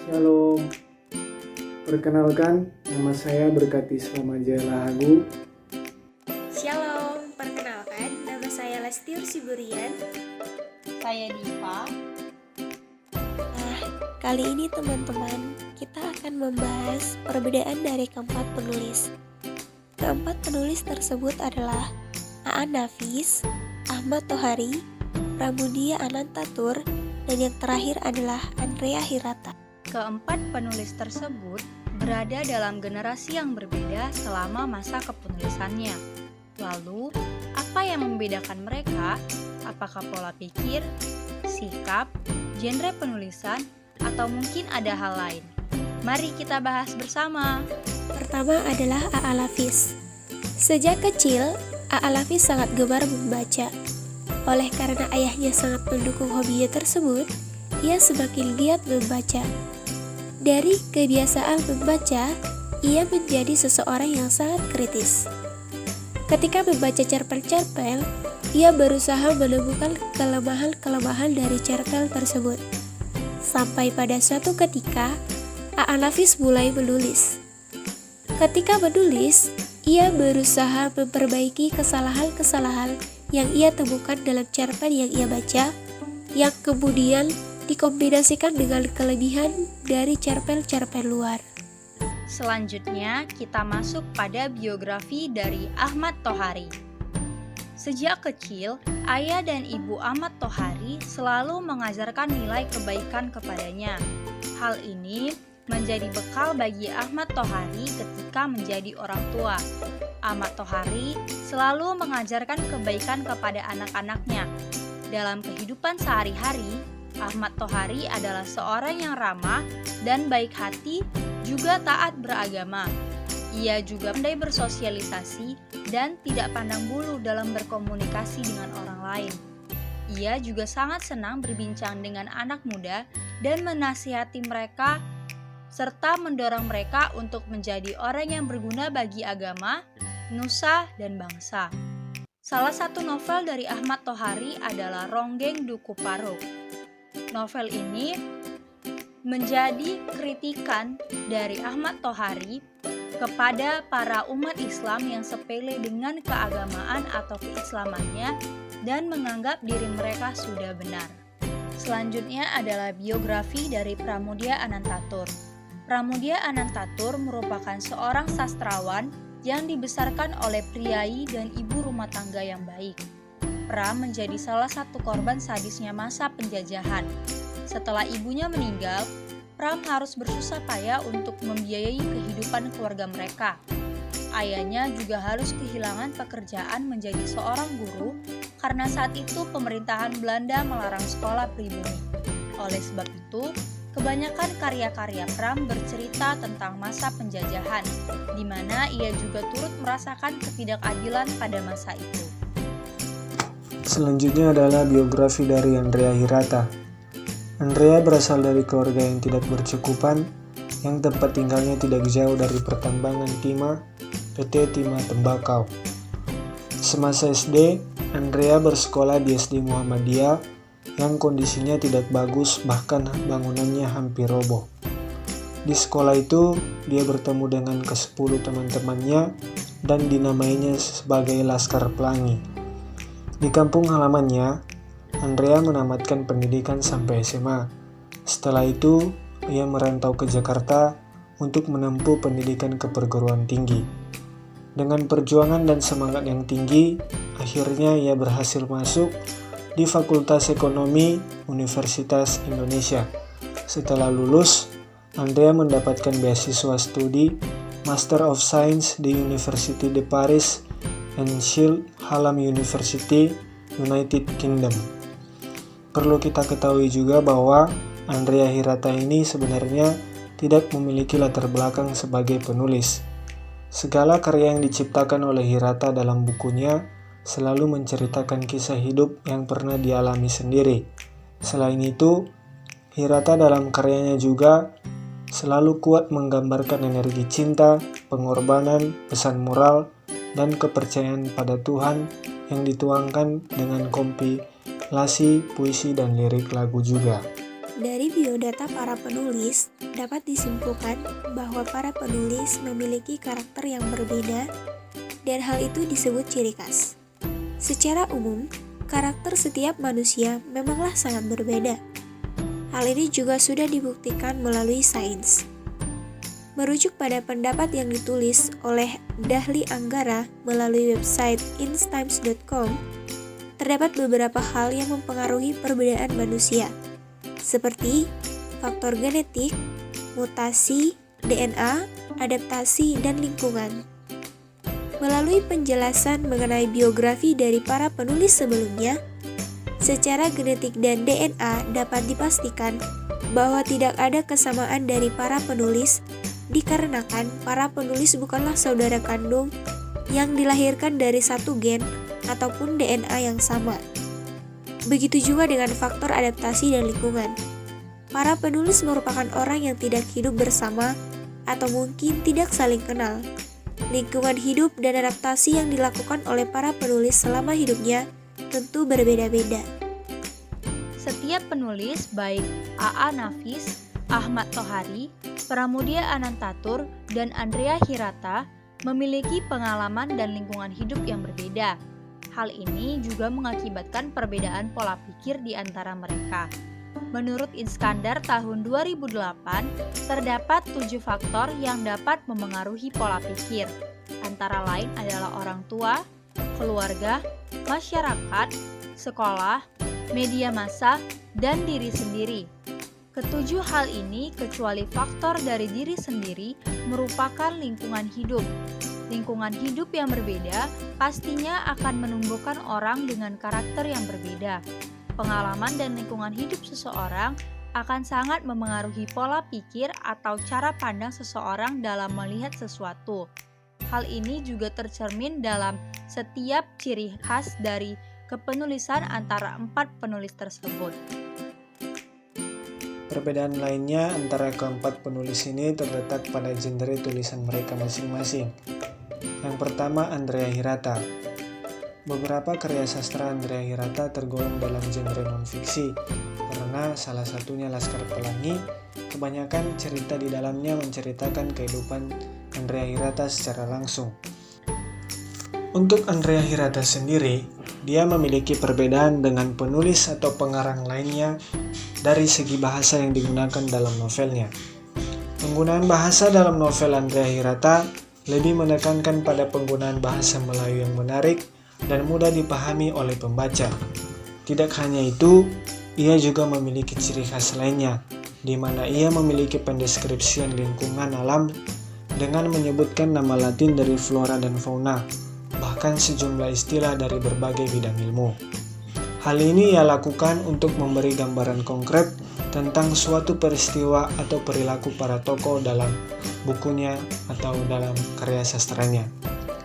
Shalom, perkenalkan nama saya Berkati Jaya Lahagu. Shalom, perkenalkan nama saya Lestiur Siburian. Saya Diva. Kali ini teman-teman, kita akan membahas perbedaan dari keempat penulis. Keempat penulis tersebut adalah Aan Nafis, Ahmad Tohari, Pramudia Anantatur, dan yang terakhir adalah Andrea Hirata. Keempat penulis tersebut berada dalam generasi yang berbeda selama masa kepenulisannya. Lalu, apa yang membedakan mereka? Apakah pola pikir, sikap, genre penulisan, atau mungkin ada hal lain? Mari kita bahas bersama. Pertama adalah A.A. Lafis. Sejak kecil, A.A. Lafis sangat gemar membaca. Oleh karena ayahnya sangat mendukung hobinya tersebut, ia semakin giat membaca. Dari kebiasaan membaca, ia menjadi seseorang yang sangat kritis. Ketika membaca cerpen-cerpen, ia berusaha menemukan kelemahan-kelemahan dari cerpen tersebut. Sampai pada suatu ketika, A.A. Lafis mulai menulis. Ketika menulis, ia berusaha memperbaiki kesalahan-kesalahan yang ia temukan dalam cerpen yang ia baca, yang kemudian dikombinasikan dengan kelebihan dari cerpen-cerpen luar. Selanjutnya, kita masuk pada biografi dari Ahmad Tohari. Sejak kecil, ayah dan ibu Ahmad Tohari selalu mengajarkan nilai kebaikan kepadanya. Hal ini menjadi bekal bagi Ahmad Tohari ketika menjadi orang tua. Ahmad Tohari selalu mengajarkan kebaikan kepada anak-anaknya. Dalam kehidupan sehari-hari, Ahmad Tohari adalah seorang yang ramah dan baik hati, juga taat beragama. Ia juga pandai bersosialisasi dan tidak pandang bulu dalam berkomunikasi dengan orang lain. Ia juga sangat senang berbincang dengan anak muda dan menasihati mereka, serta mendorong mereka untuk menjadi orang yang berguna bagi agama, nusa, dan bangsa. Salah satu novel dari Ahmad Tohari adalah Ronggeng Duku Paruk. Novel ini menjadi kritikan dari Ahmad Tohari kepada para umat Islam yang sepele dengan keagamaan atau keislamannya dan menganggap diri mereka sudah benar. Selanjutnya adalah biografi dari Pramudia Anantatur. Pramudia Anantatur merupakan seorang sastrawan yang dibesarkan oleh priai dan ibu rumah tangga yang baik. Pram menjadi salah satu korban sadisnya masa penjajahan. Setelah ibunya meninggal, Pram harus bersusah payah untuk membiayai kehidupan keluarga mereka. Ayahnya juga harus kehilangan pekerjaan menjadi seorang guru karena saat itu pemerintahan Belanda melarang sekolah pribumi. Oleh sebab itu, kebanyakan karya-karya Pram bercerita tentang masa penjajahan, di mana ia juga turut merasakan ketidakadilan pada masa itu. Selanjutnya adalah biografi dari Andrea Hirata. Andrea berasal dari keluarga yang tidak berkecukupan, yang tempat tinggalnya tidak jauh dari pertambangan timah, PT Timah Tembakau. Semasa SD, Andrea bersekolah di SD Muhammadiyah yang kondisinya tidak bagus, bahkan bangunannya hampir roboh. Di sekolah itu, dia bertemu dengan ke-10 teman-temannya dan dinamainya sebagai Laskar Pelangi. Di kampung halamannya, Andrea menamatkan pendidikan sampai SMA. Setelah itu, ia merantau ke Jakarta untuk menempuh pendidikan ke perguruan tinggi. Dengan perjuangan dan semangat yang tinggi, akhirnya ia berhasil masuk di Fakultas Ekonomi Universitas Indonesia. Setelah lulus, Andrea mendapatkan beasiswa studi Master of Science di University de Paris and Shield Hallam University, United Kingdom. Perlu kita ketahui juga bahwa Andrea Hirata ini sebenarnya tidak memiliki latar belakang sebagai penulis. Segala karya yang diciptakan oleh Hirata dalam bukunya selalu menceritakan kisah hidup yang pernah dialami sendiri. Selain itu, Hirata dalam karyanya juga selalu kuat menggambarkan energi cinta, pengorbanan, pesan moral, dan kepercayaan pada Tuhan yang dituangkan dengan kompilasi puisi dan lirik lagu juga. Dari biodata para penulis, dapat disimpulkan bahwa para penulis memiliki karakter yang berbeda dan hal itu disebut ciri khas. Secara umum, karakter setiap manusia memanglah sangat berbeda. Hal ini juga sudah dibuktikan melalui sains. Merujuk pada pendapat yang ditulis oleh Dahli Anggara melalui website instimes.com, terdapat beberapa hal yang mempengaruhi perbedaan manusia, seperti faktor genetik, mutasi, DNA, adaptasi, dan lingkungan. Melalui penjelasan mengenai biografi dari para penulis sebelumnya, secara genetik dan DNA dapat dipastikan bahwa tidak ada kesamaan dari para penulis dikarenakan para penulis bukanlah saudara kandung yang dilahirkan dari satu gen ataupun DNA yang sama. Begitu juga dengan faktor adaptasi dan lingkungan. Para penulis merupakan orang yang tidak hidup bersama atau mungkin tidak saling kenal. Lingkungan hidup dan adaptasi yang dilakukan oleh para penulis selama hidupnya tentu berbeda-beda. Setiap penulis, baik A.A. Nafis, Ahmad Thohari, Pramudia Anantatur, dan Andrea Hirata, memiliki pengalaman dan lingkungan hidup yang berbeda. Hal ini juga mengakibatkan perbedaan pola pikir di antara mereka. Menurut Iskandar tahun 2008, terdapat 7 faktor yang dapat memengaruhi pola pikir. Antara lain adalah orang tua, keluarga, masyarakat, sekolah, media massa, dan diri sendiri. Ketujuh hal ini, kecuali faktor dari diri sendiri, merupakan lingkungan hidup. Lingkungan hidup yang berbeda pastinya akan menumbuhkan orang dengan karakter yang berbeda. Pengalaman dan lingkungan hidup seseorang akan sangat memengaruhi pola pikir atau cara pandang seseorang dalam melihat sesuatu. Hal ini juga tercermin dalam setiap ciri khas dari kepenulisan antara 4 penulis tersebut. Perbedaan lainnya antara keempat penulis ini terletak pada genre tulisan mereka masing-masing. Yang pertama, Andrea Hirata. Beberapa karya sastra Andrea Hirata tergolong dalam genre non-fiksi, karena salah satunya Laskar Pelangi, kebanyakan cerita di dalamnya menceritakan kehidupan Andrea Hirata secara langsung. Untuk Andrea Hirata sendiri, dia memiliki perbedaan dengan penulis atau pengarang lainnya dari segi bahasa yang digunakan dalam novelnya. Penggunaan bahasa dalam novel Andrea Hirata lebih menekankan pada penggunaan bahasa Melayu yang menarik dan mudah dipahami oleh pembaca. Tidak hanya itu, ia juga memiliki ciri khas lainnya, di mana ia memiliki pendeskripsian lingkungan alam dengan menyebutkan nama Latin dari flora dan fauna, bahkan sejumlah istilah dari berbagai bidang ilmu. Hal ini ia lakukan untuk memberi gambaran konkret tentang suatu peristiwa atau perilaku para tokoh dalam bukunya atau dalam karya sastranya.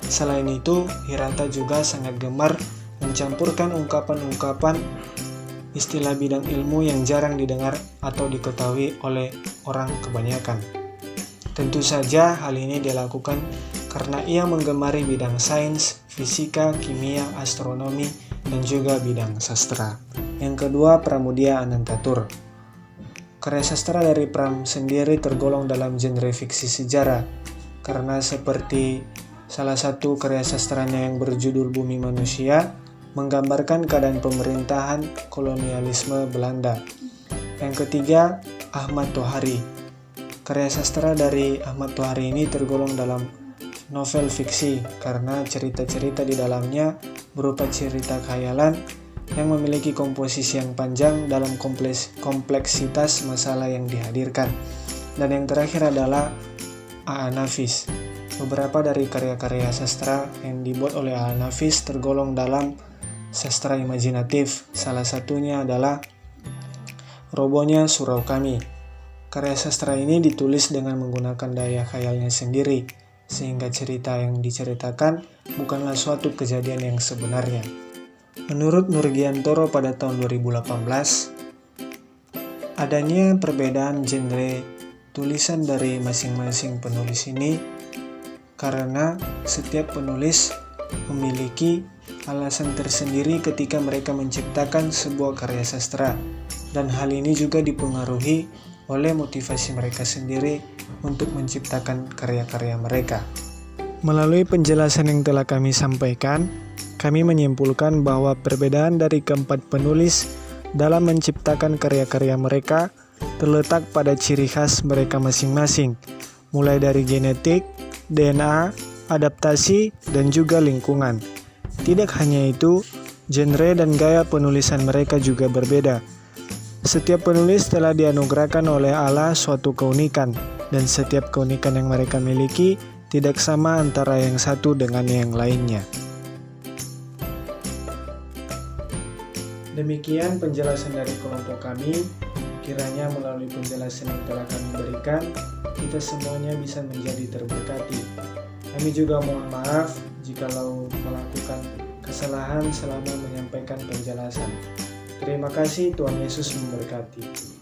Selain itu, Hirata juga sangat gemar mencampurkan ungkapan-ungkapan istilah bidang ilmu yang jarang didengar atau diketahui oleh orang kebanyakan. Tentu saja hal ini dilakukan karena ia menggemari bidang sains, fisika, kimia, astronomi, dan juga bidang sastra. Yang kedua, Pramudia Anantatur. Karya sastra dari Pram sendiri tergolong dalam genre fiksi sejarah, karena seperti salah satu karya sastranya yang berjudul Bumi Manusia, menggambarkan keadaan pemerintahan kolonialisme Belanda. Yang ketiga, Ahmad Thohari. Karya sastra dari Ahmad Thohari ini tergolong dalam novel fiksi karena cerita-cerita di dalamnya berupa cerita khayalan yang memiliki komposisi yang panjang dalam kompleksitas masalah yang dihadirkan. Dan yang terakhir adalah A.A. Nafis. Beberapa dari karya-karya sastra yang dibuat oleh A.A. Nafis tergolong dalam sastra imajinatif. Salah satunya adalah Robohnya Surau Kami. Karya sastra ini ditulis dengan menggunakan daya khayalnya sendiri, sehingga cerita yang diceritakan bukanlah suatu kejadian yang sebenarnya. Menurut Nurgiantoro pada tahun 2018, adanya perbedaan genre tulisan dari masing-masing penulis ini karena setiap penulis memiliki alasan tersendiri ketika mereka menciptakan sebuah karya sastra, dan hal ini juga dipengaruhi oleh motivasi mereka sendiri untuk menciptakan karya-karya mereka. Melalui penjelasan yang telah kami sampaikan, kami menyimpulkan bahwa perbedaan dari keempat penulis dalam menciptakan karya-karya mereka terletak pada ciri khas mereka masing-masing, mulai dari genetik, DNA, adaptasi, dan juga lingkungan. Tidak hanya itu, genre dan gaya penulisan mereka juga berbeda. Setiap penulis telah dianugerahkan oleh Allah suatu keunikan, dan setiap keunikan yang mereka miliki tidak sama antara yang satu dengan yang lainnya. Demikian penjelasan dari kelompok kami. Kiranya melalui penjelasan yang telah kami berikan, kita semuanya bisa menjadi terberkati. Kami juga mohon maaf jikalau melakukan kesalahan selama menyampaikan penjelasan. Terima kasih, Tuhan Yesus memberkati.